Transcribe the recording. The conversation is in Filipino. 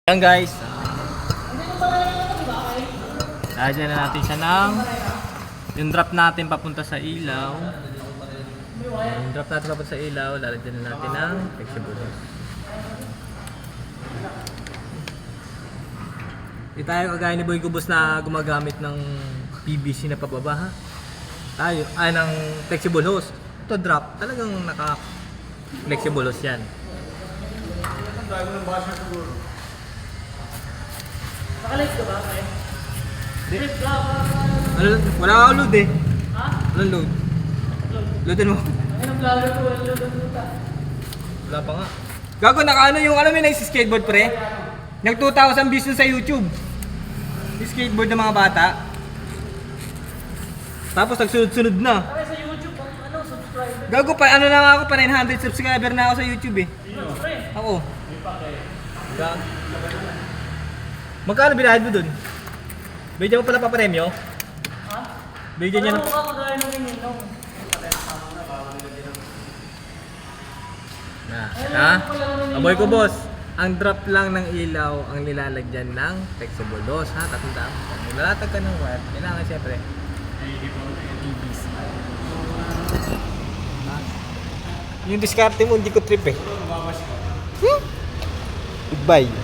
Yan guys. Lagyan na natin siya ng yung drop natin papunta sa ilaw. Yung drop natin papunta sa ilaw, lalagyan na natin ng flexible hose. Hindi tayo kagaya ni Boy Kubos na gumagamit ng PVC na pababa ha. Tayo ay ng flexible hose. Ito drop, talagang naka flexible hose yan. Naka-live ka ba, Kaya? Di. Wala akong load eh. Ha? Walang load. Loadin mo. Ay, nag-vlogger ko. Wala ka. Wala pa nga. Gago, naka-ano yung alam mo yung nag-skateboard pre? Nag 2,000 views na sa YouTube. Yung skateboard ng mga bata. Tapos nagsunod-sunod na. Kaya sa YouTube, subscriber. Gago pa, ano na nga ako pa 900 subscriber na ako sa YouTube eh. Pre. Ako. Magkano binayad mo dun? Bigyan mo pala pa premyo? Ha? Bigyan niya ng... Ano ka kagaya ng ininong? Ha? Amoy ko boss. Ang drop lang ng ilaw ang nilalagyan ng flexible hose ha. Tatandaan mo. Kung nilalatag ka ng wire, kailangan siyempre PVC. Yung diskarte mo hindi ko trip eh. Goodbye.